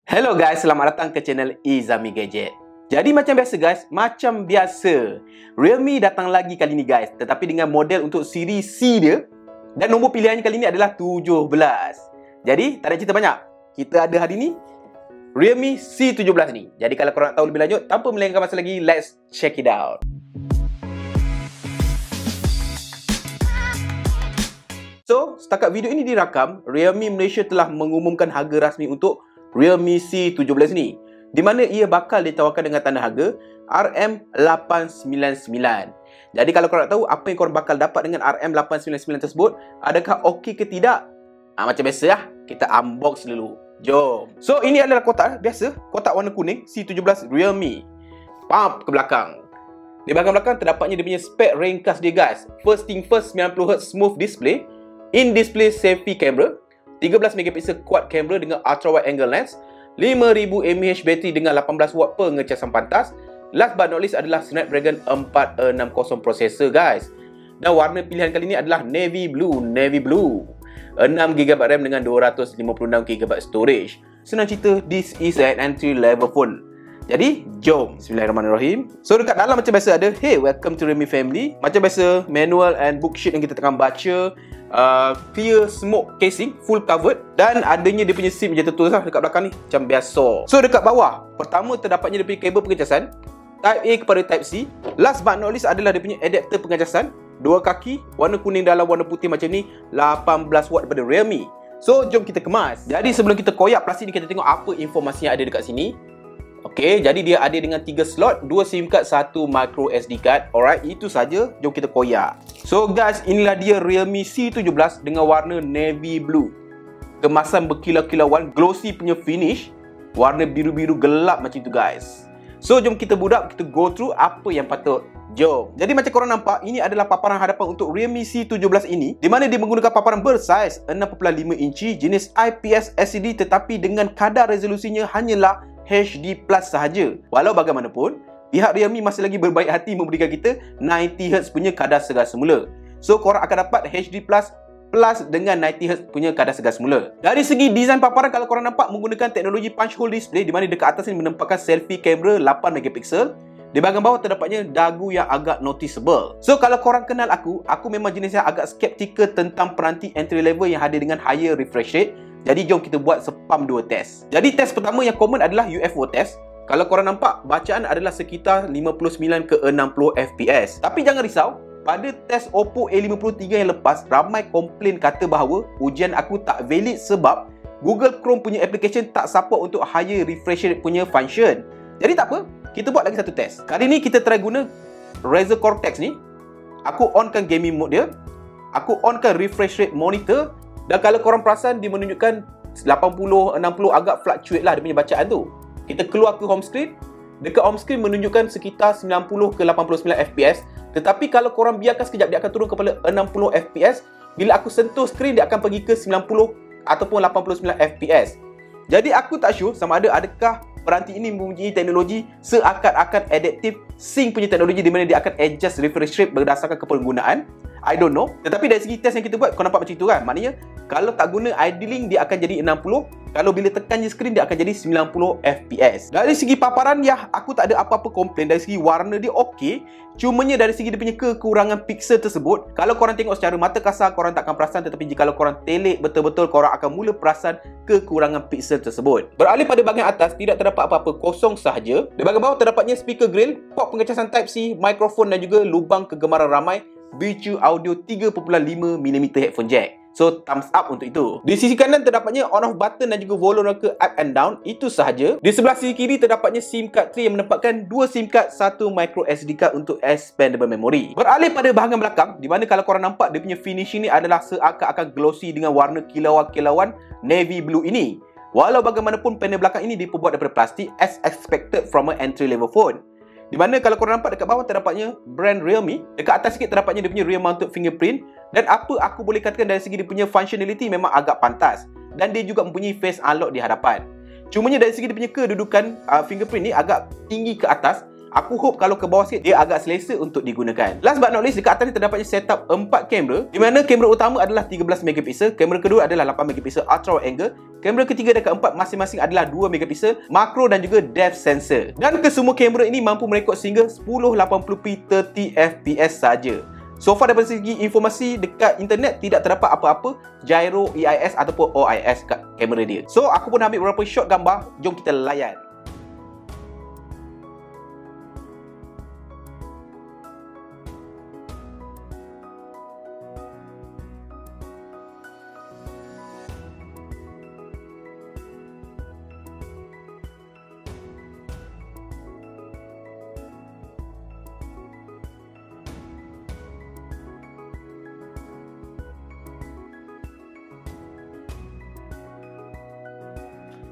Hello guys, selamat datang ke channel Izami Gadget. Jadi macam biasa, Realme datang lagi kali ni guys, tetapi dengan model untuk siri C dia. Dan nombor pilihannya kali ni adalah 17. Jadi tak ada cerita banyak, kita ada hari ni Realme C17 ni. Jadi kalau korang nak tahu lebih lanjut, tanpa melengahkan masa lagi, let's check it out. So, setakat video ini dirakam, Realme Malaysia telah mengumumkan harga rasmi untuk Realme C17 ni, di mana ia bakal ditawarkan dengan tanda harga RM899. Jadi kalau korang nak tahu apa yang korang bakal dapat dengan RM899 tersebut, adakah okey ke tidak? Macam biasa lah, kita unbox dulu. Jom. So ini adalah kotak biasa, kotak warna kuning C17 Realme. Pump ke belakang. Di bahagian belakang terdapatnya dia punya spek ringkas dia guys. First thing first, 90Hz smooth display, in-display selfie camera, 13 megapixel quad camera dengan ultra wide angle lens, 5000 mAh bateri dengan 18 watt pengecasan pantas. Last but not least adalah Snapdragon 460 processor guys. Dan warna pilihan kali ini adalah navy blue. 6GB RAM dengan 256GB storage. Senang cerita, this is an entry level phone. Jadi, jom. Bismillahirrahmanirrahim. So, dekat dalam macam biasa ada, hey, welcome to Realme family. Macam biasa, manual and book sheet yang kita tengah baca. Clear smoke casing, full covered. Dan adanya dia punya SIM macam tertulis lah dekat belakang ni, macam biasa. So, dekat bawah, pertama terdapatnya dia punya kabel pengecasan Type A kepada Type C. Last but not least adalah dia punya adapter pengecasan, dua kaki, warna kuning dalam warna putih macam ni, 18 watt daripada Realme. So, jom kita kemas. Jadi, sebelum kita koyak plastik ni, kita tengok apa informasi yang ada dekat sini. Okey, jadi dia ada dengan 3 slot, 2 SIM card, 1 micro SD card. Alright, itu saja. Jom kita koyak. So guys, inilah dia Realme C17 dengan warna navy blue. Kemasan berkilau-kilauan, glossy punya finish, warna biru-biru gelap macam tu guys. So jom kita budak, kita go through apa yang patut. Jom. Jadi macam korang nampak, ini adalah paparan hadapan untuk Realme C17 ini, di mana dia menggunakan paparan bersaiz 6.5 inci jenis IPS LCD, tetapi dengan kadar resolusinya hanyalah HD Plus sahaja. Walau bagaimanapun, pihak Realme masih lagi berbaik hati memberikan kita 90Hz punya kadar segar semula. So korang akan dapat HD Plus dengan 90Hz punya kadar segar semula. Dari segi desain paparan, kalau korang nampak menggunakan teknologi punch hole display, di mana dekat atas ini menempatkan selfie kamera 8 megapixel. Di bahagian bawah terdapatnya dagu yang agak noticeable. So kalau korang kenal aku memang jenis yang agak skeptikal tentang peranti entry level yang hadir dengan higher refresh rate. Jadi jom kita buat spam 2 test. Jadi test pertama yang common adalah UFO test. Kalau korang nampak, bacaan adalah sekitar 59 ke 60 FPS. Tapi jangan risau, pada test Oppo A53 yang lepas, ramai komplain kata bahawa ujian aku tak valid sebab Google Chrome punya application tak support untuk higher refresh rate punya function. Jadi tak apa, kita buat lagi satu test. Kali ni kita try guna Razer Cortex ni. Aku onkan gaming mode dia. Aku onkan refresh rate monitor. Dan kalau korang perasan, dia menunjukkan 80, 60, agak fluctuate lah dia punya bacaan tu. Kita keluar ke home screen. Dekat home screen menunjukkan sekitar 90 ke 89 FPS. Tetapi kalau korang biarkan sekejap, dia akan turun kepada 60 FPS. Bila aku sentuh screen, dia akan pergi ke 90 ataupun 89 FPS. Jadi aku tak sure sama ada adakah peranti ini mempunyai teknologi seakan-akan adaptive sync punya teknologi, di mana dia akan adjust refresh rate berdasarkan kepenggunaan. I don't know. Tetapi dari segi test yang kita buat, kau nampak macam itu kan? Maknanya kalau tak guna idling, dia akan jadi 60. Kalau bila tekan je screen, dia akan jadi 90 FPS. Dari segi paparan, ya, aku tak ada apa-apa komplain. Dari segi warna dia okey. Cumanya dari segi dia punya kekurangan pixel tersebut, kalau korang tengok secara mata kasar, korang takkan perasan. Tetapi jika korang telik betul-betul, korang akan mula perasan kekurangan pixel tersebut. Beralih pada bahagian atas, tidak terdapat apa-apa, kosong sahaja. Di bahagian bawah terdapatnya speaker grill, port pengecasan Type C, mikrofon dan juga lubang kegemaran ramai, Virtual Audio 3.5mm headphone jack. So, thumbs up untuk itu. Di sisi kanan terdapatnya on-off button dan juga volume rocker up and down. Itu sahaja. Di sebelah sisi kiri terdapatnya SIM card tray yang menempatkan 2 SIM card, 1 micro SD card untuk expandable memory. Beralih pada bahagian belakang, di mana kalau korang nampak dia punya finishing ni adalah seakan-akan glossy dengan warna kilauan-kilauan navy blue ini. Walau bagaimanapun, panel belakang ini diperbuat daripada plastik as expected from an entry level phone. Di mana kalau korang nampak dekat bawah terdapatnya brand Realme. Dekat atas sikit terdapatnya dia punya rear mounted fingerprint. Dan apa aku boleh katakan dari segi dia punya functionality memang agak pantas. Dan dia juga mempunyai face unlock di hadapan. Cumanya dari segi dia punya kedudukan fingerprint ni agak tinggi ke atas. Aku hope kalau ke bawah sikit dia agak selesa untuk digunakan. Last but not least, dekat atas ni terdapatnya setup 4 kamera, di mana kamera utama adalah 13 megapiksel, kamera kedua adalah 8 megapiksel ultra wide angle, kamera ketiga dan keempat masing-masing adalah 2 megapiksel, makro dan juga depth sensor. Dan kesemua kamera ini mampu merekod sehingga 1080p 30fps saja. So far daripada segi informasi dekat internet tidak terdapat apa-apa gyro, EIS ataupun OIS kat kamera dia. So aku pun ambil beberapa shot gambar, jom kita layan.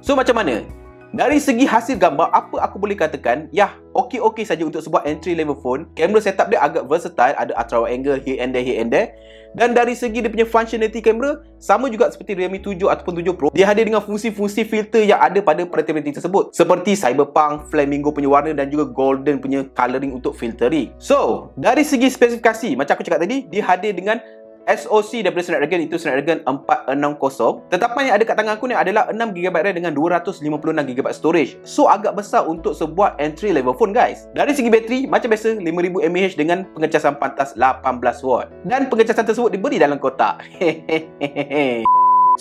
So macam mana? Dari segi hasil gambar, apa aku boleh katakan, ya, okey-okey saja untuk sebuah entry level phone. Kamera setup dia agak versatile, ada ultra wide angle here and there. Dan dari segi dia punya functionality kamera, sama juga seperti Realme 7 ataupun 7 Pro. Dia hadir dengan fungsi-fungsi filter yang ada pada variety tersebut, seperti Cyberpunk, Flamingo punya warna dan juga Golden punya coloring untuk filtering. So, dari segi spesifikasi, macam aku cakap tadi, dia hadir dengan SoC daripada Snapdragon, itu Snapdragon 460. Tetapan yang ada kat tangan aku ni adalah 6GB RAM dengan 256GB storage. So agak besar untuk sebuah entry level phone guys. Dari segi bateri, macam biasa 5000 mAh dengan pengecasan pantas 18W. Dan pengecasan tersebut diberi dalam kotak.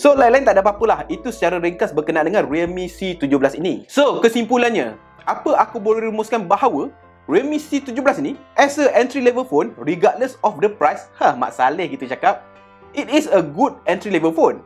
So lain-lain tak ada apa-apalah. Itu secara ringkas berkenaan dengan Realme C17 ini. So kesimpulannya, apa aku boleh rumuskan bahawa Realme C17 ni, as a entry level phone, regardless of the price, Mak Saleh gitu cakap, it is a good entry level phone.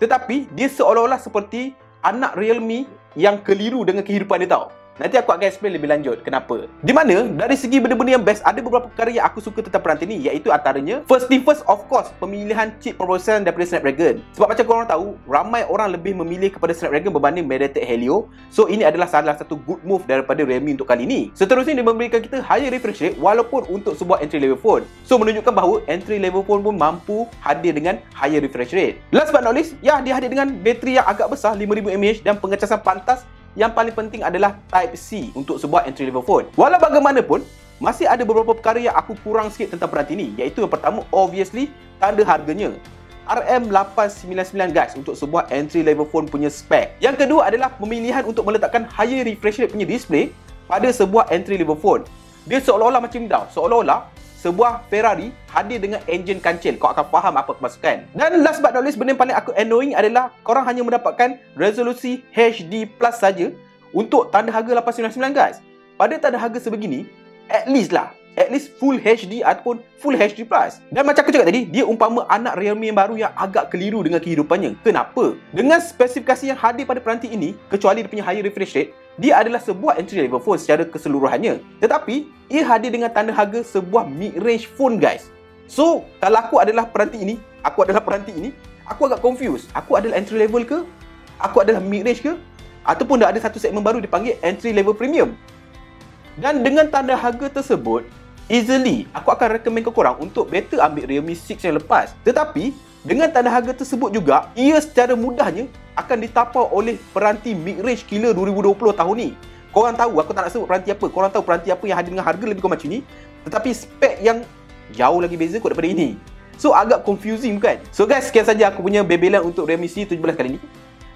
Tetapi, dia seolah-olah seperti anak Realme yang keliru dengan kehidupan dia tau. Nanti aku akan explain lebih lanjut kenapa. Di mana, dari segi benda-benda yang best, ada beberapa perkara yang aku suka tentang peranti ni, iaitu antaranya, first thing first, of course, pemilihan chip processor daripada Snapdragon. Sebab macam korang tahu, ramai orang lebih memilih kepada Snapdragon berbanding MediaTek Helio. So, ini adalah salah satu good move daripada Realme untuk kali ini. Seterusnya, dia memberikan kita higher refresh rate walaupun untuk sebuah entry level phone. So, menunjukkan bahawa entry level phone pun mampu hadir dengan higher refresh rate. Last but not least, ya, dia hadir dengan bateri yang agak besar, 5000 mAh dan pengecasan pantas. Yang paling penting adalah Type-C untuk sebuah entry level phone. Walau bagaimanapun, masih ada beberapa perkara yang aku kurang sikit tentang peranti ni, iaitu yang pertama, obviously, tanda harganya. RM899 guys untuk sebuah entry level phone punya spek. Yang kedua adalah pemilihan untuk meletakkan higher refresh rate punya display pada sebuah entry level phone. Dia seolah-olah macam ni tau, seolah-olah sebuah Ferrari hadir dengan enjin kancil. Kau akan faham apa kemasukan. Dan last but not least, benda yang paling aku annoying adalah korang hanya mendapatkan resolusi HD Plus saja untuk tanda harga 899 guys. Pada tanda harga sebegini, at least Full HD ataupun Full HD Plus. Dan macam aku cakap tadi, dia umpama anak Realme yang baru yang agak keliru dengan kehidupannya. Kenapa? Dengan spesifikasi yang hadir pada peranti ini, kecuali dia punya higher refresh rate, dia adalah sebuah entry level phone secara keseluruhannya. Tetapi, ia hadir dengan tanda harga sebuah mid-range phone guys. So, kalau aku adalah peranti ini, aku agak confused. Aku adalah entry level ke? Aku adalah mid-range ke? Ataupun dah ada satu segmen baru dipanggil entry level premium. Dan dengan tanda harga tersebut, easily, aku akan recommend ke korang untuk better ambil Realme 6 yang lepas. Tetapi, dengan tanda harga tersebut juga, ia secara mudahnya akan ditapau oleh peranti mid-range killer 2020 tahun ni. Korang tahu, aku tak nak sebut peranti apa. Korang tahu peranti apa yang hadir dengan harga lebih kurang macam ni, tetapi spek yang jauh lagi beza kot daripada ini. So, agak confusing bukan? So guys, sekian saja aku punya bebelan untuk Realme C17 kali ni.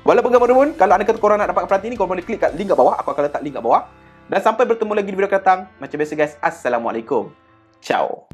Walaupun bagaimanapun, kalau anda kata korang nak dapat peranti ni, korang boleh klik kat link kat bawah. Aku akan letak link kat bawah. Dan sampai bertemu lagi di video akan datang. Macam biasa guys, Assalamualaikum. Ciao.